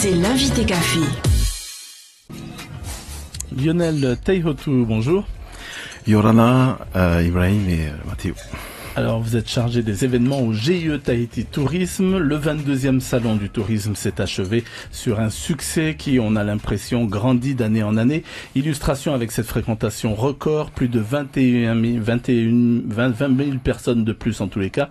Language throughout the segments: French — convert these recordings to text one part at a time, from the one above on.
C'est l'invité café. Lionel Teihotu, bonjour. Yorana, Ibrahim et Mathéo. Alors, vous êtes chargé des événements au GIE Tahiti Tourisme. Le 22e salon du tourisme s'est achevé sur un succès qui, on a l'impression, grandit d'année en année. Illustration avec cette fréquentation record, plus de 20 000 personnes de plus en tous les cas,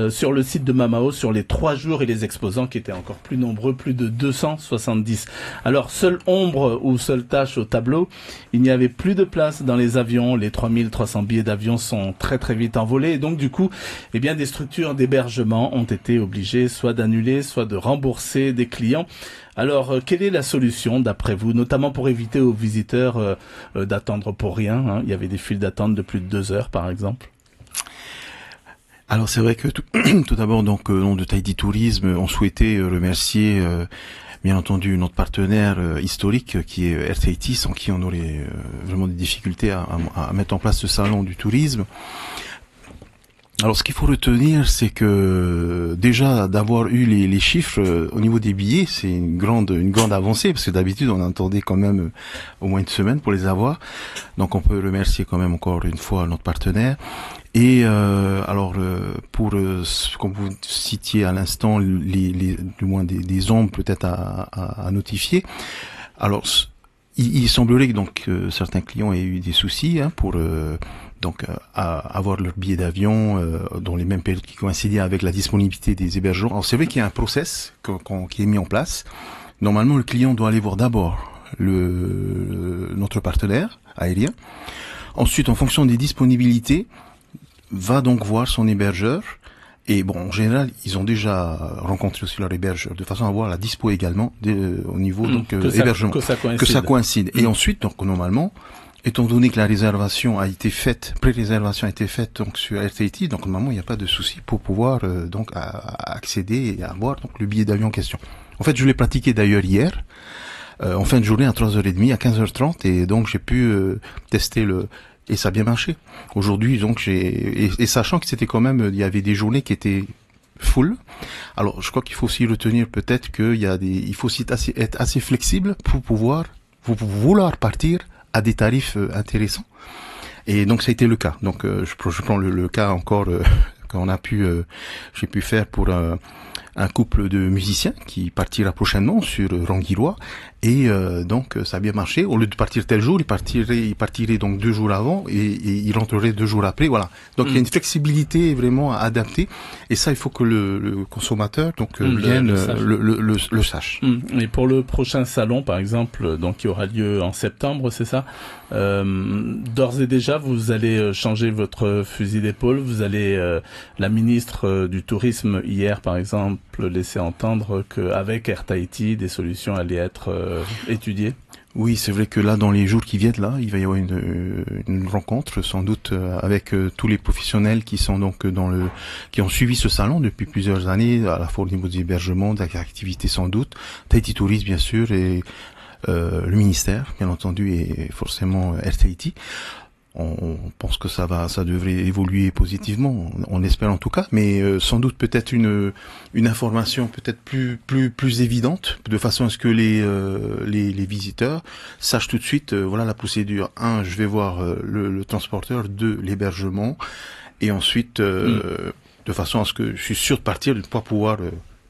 sur le site de Mamao sur les 3 jours et les exposants qui étaient encore plus nombreux, plus de 270. Alors, seule ombre ou seule tâche au tableau, il n'y avait plus de place dans les avions. Les 3300 billets d'avion sont très très vite envolés et donc du coup, eh bien, des structures d'hébergement ont été obligées soit d'annuler, soit de rembourser des clients. Alors, quelle est la solution d'après vous, notamment pour éviter aux visiteurs d'attendre pour rien, hein? Il y avait des files d'attente de plus de 2 heures, par exemple. Alors c'est vrai que tout d'abord, donc au nom de Tahiti Tourisme, on souhaitait remercier bien entendu notre partenaire historique qui est Air Tahiti, sans qui on aurait vraiment des difficultés à mettre en place ce salon du tourisme. Alors, ce qu'il faut retenir, c'est que déjà d'avoir eu les chiffres au niveau des billets, c'est une grande avancée parce que d'habitude on attendait quand même au moins une semaine pour les avoir. Donc, on peut remercier quand même encore une fois notre partenaire. Et pour comme vous citiez à l'instant, du moins des ombres peut-être à notifier. Alors, il semblerait que donc certains clients aient eu des soucis pour à avoir leur billet d'avion dans les mêmes périodes qui coïncidaient avec la disponibilité des hébergements. Alors c'est vrai qu'il y a un process qui est mis en place. Normalement, le client doit aller voir d'abord notre partenaire aérien. Ensuite, en fonction des disponibilités, va donc voir son hébergeur. Et bon, en général, ils ont déjà rencontré aussi leur hébergeur, de façon à avoir la dispo également au niveau hébergement, que ça coïncide. Et ensuite, donc normalement, étant donné que la réservation a été faite, pré-réservation a été faite donc sur Air Tahiti, donc normalement il n'y a pas de souci pour pouvoir accéder et avoir donc le billet d'avion en question. En fait, je l'ai pratiqué d'ailleurs hier, en fin de journée à 3h30, à 15h30, et donc j'ai pu tester et ça a bien marché. Aujourd'hui, donc et sachant que c'était quand même, il y avait des journées qui étaient full. Alors, je crois qu'il faut aussi retenir peut-être il faut aussi être assez flexible pour vouloir partir à des tarifs intéressants. Et donc ça a été le cas. Donc je prends le cas encore j'ai pu faire pour un couple de musiciens qui partira prochainement sur Rangiroa et donc ça a bien marché. Au lieu de partir tel jour, il partirait donc 2 jours avant et il rentrerait 2 jours après. Voilà. Donc il y a une flexibilité vraiment à adapter et ça il faut que le consommateur le sache. Et pour le prochain salon par exemple, donc qui aura lieu en septembre, c'est ça? D'ores et déjà vous allez changer votre fusil d'épaule. Vous allez la ministre du tourisme hier par exemple laisser entendre qu'avec Air Tahiti des solutions allaient être étudiées. Oui, c'est vrai que là, dans les jours qui viennent, là, il va y avoir une rencontre, sans doute, avec tous les professionnels qui sont donc qui ont suivi ce salon depuis plusieurs années, à la fois au niveau des hébergements, de l'activité sans doute, Tahiti Tourisme bien sûr, et le ministère, bien entendu, et forcément Air Tahiti. On pense que ça devrait évoluer positivement, on espère en tout cas, mais sans doute peut-être une information peut-être plus évidente, de façon à ce que les visiteurs sachent tout de suite, voilà la procédure. 1, je vais voir le transporteur, 2, l'hébergement, et ensuite de façon à ce que je suis sûr de partir, de ne pas pouvoir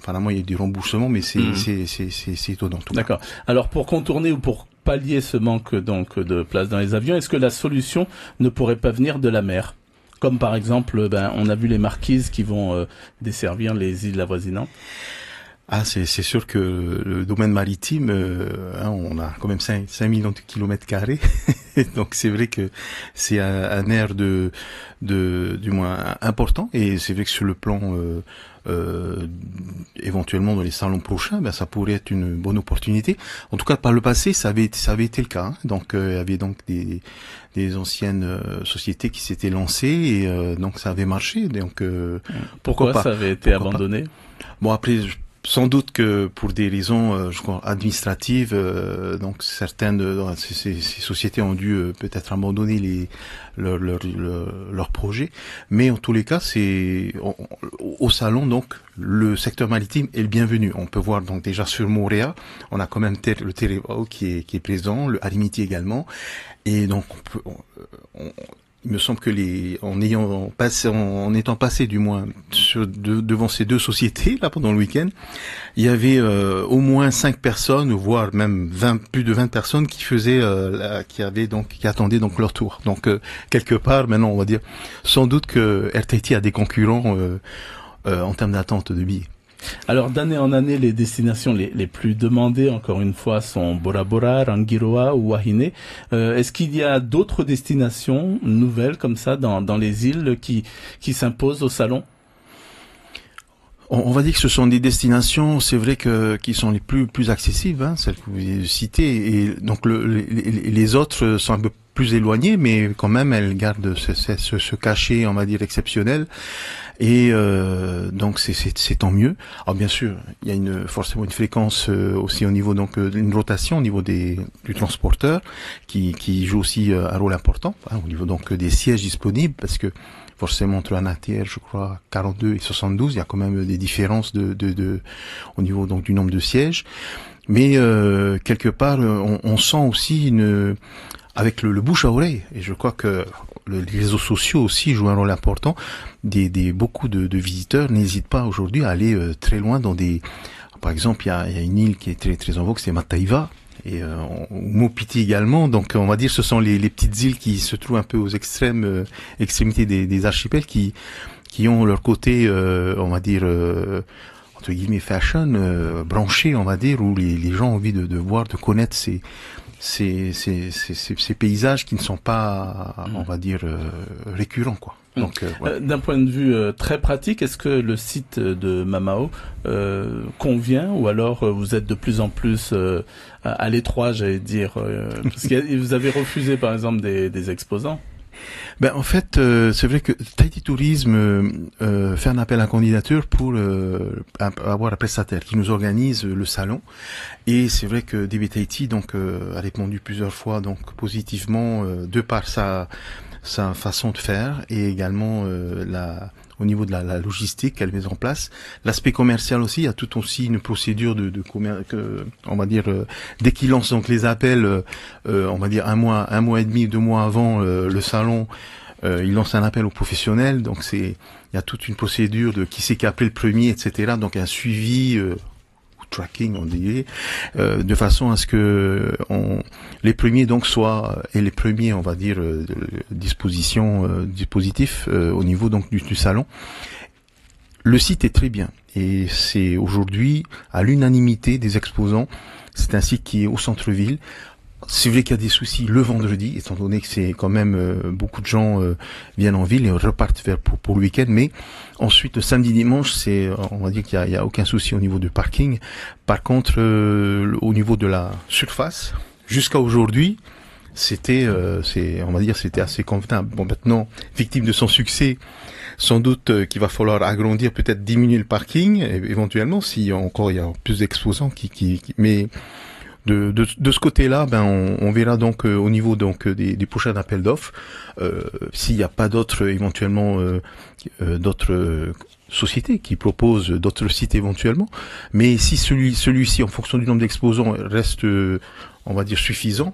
apparemment il y a des remboursements, mais c'est étonnant. D'accord. Alors pour contourner ou pour pallier ce manque donc de place dans les avions, est-ce que la solution ne pourrait pas venir de la mer? Comme par exemple, on a vu les marquises qui vont desservir les îles avoisinantes. Ah, c'est sûr que le domaine maritime, on a quand même 5 millions de kilomètres carrés. Donc c'est vrai que c'est un aire du moins important. Et c'est vrai que sur le plan éventuellement dans les salons prochains, ça pourrait être une bonne opportunité. En tout cas, par le passé, ça avait été le cas. Donc il y avait donc des anciennes sociétés qui s'étaient lancées et donc ça avait marché. Donc pourquoi ça avait été abandonné? Bon, après sans doute que pour des raisons, je crois, administratives, donc certaines de ces sociétés ont dû peut-être abandonner leurs projets. Mais en tous les cas, au salon, donc le secteur maritime est le bienvenu. On peut voir donc déjà sur Moorea, on a quand même le Terewao qui est présent, le Harimiti également, et donc il me semble que en étant passé du moins devant ces deux sociétés là pendant le week-end, il y avait au moins 5 personnes, voire même plus de 20 personnes qui attendaient donc leur tour. Donc quelque part maintenant on va dire sans doute que Air Tahiti a des concurrents en termes d'attente de billets. Alors d'année en année, les destinations les plus demandées, encore une fois, sont Bora Bora, Rangiroa ou Wahine. Est-ce qu'il y a d'autres destinations nouvelles comme ça dans les îles qui s'imposent au salon? On va dire que ce sont des destinations, c'est vrai qui sont les plus accessibles, hein, celles que vous citez, et donc les autres sont un peu plus éloignées, mais quand même elles gardent ce cachet, on va dire, exceptionnel. Et donc c'est tant mieux. Alors bien sûr, il y a forcément une fréquence aussi au niveau donc une rotation au niveau du transporteur qui joue aussi un rôle important, hein, au niveau donc des sièges disponibles, parce que forcément entre un ATR, je crois 42 et 72, il y a quand même des différences au niveau donc du nombre de sièges. Mais quelque part, on sent aussi avec le bouche à oreille, et je crois que les réseaux sociaux aussi jouent un rôle important. Beaucoup de visiteurs n'hésitent pas aujourd'hui à aller très loin par exemple, il y a une île qui est très très en vogue, c'est Mataiva, et Mopiti également. Donc on va dire ce sont les petites îles qui se trouvent un peu aux extrémités des archipels qui ont leur côté, on va dire entre guillemets fashion, branché, on va dire, où les gens ont envie de voir, de connaître ces paysages qui ne sont pas, on va dire, récurrents, quoi. Donc, ouais. D'un point de vue très pratique, est-ce que le site de Mamao convient, ou alors vous êtes de plus en plus à l'étroit, j'allais dire, parce que vous avez refusé par exemple des exposants? Ben en fait, c'est vrai que Tahiti Tourisme fait un appel à candidature pour avoir un prestataire qui nous organise le salon, et c'est vrai que DB Tahiti donc a répondu plusieurs fois donc positivement de par sa façon de faire, et également au niveau de la logistique qu'elle met en place. L'aspect commercial aussi, il y a tout aussi une procédure on va dire, dès qu'il lance donc les appels, on va dire un mois et demi, 2 mois avant le salon, il lance un appel aux professionnels, donc il y a toute une procédure de qui c'est qui a appelé le premier, etc. Donc un suivi, tracking, on dirait, de façon à ce que les premiers donc soient, et les premiers, on va dire, dispositifs au niveau donc du salon. Le site est très bien, et c'est aujourd'hui à l'unanimité des exposants. C'est un site qui est au centre-ville. C'est vrai qu'il y a des soucis le vendredi, étant donné que c'est quand même beaucoup de gens viennent en ville et repartent pour le week-end. Mais ensuite, le samedi, dimanche, on va dire qu'il y a aucun souci au niveau du parking. Par contre, au niveau de la surface, jusqu'à aujourd'hui, on va dire, c'était assez convenable. Bon, maintenant, victime de son succès, sans doute qu'il va falloir agrandir, peut-être diminuer le parking, éventuellement, si encore il y a plus d'exposants mais de ce côté-là, on verra donc au niveau donc des prochains appels d'offres, s'il n'y a pas d'autres éventuellement d'autres sociétés qui proposent d'autres sites éventuellement. Mais si celui-ci, en fonction du nombre d'exposants, reste, on va dire, suffisant,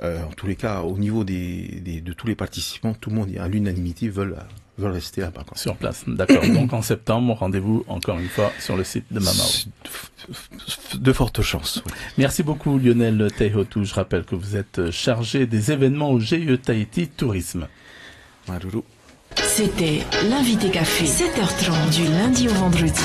en tous les cas, au niveau de tous les participants, tout le monde à l'unanimité veulent rester là-bas. Sur place, d'accord. Donc en septembre, rendez-vous encore une fois sur le site de Mamao. De fortes chances. Oui. Merci beaucoup Lionel Teihotu. Je rappelle que vous êtes chargé des événements au GIE Tahiti Tourisme. Maruru. C'était l'invité café, 7h30 du lundi au vendredi.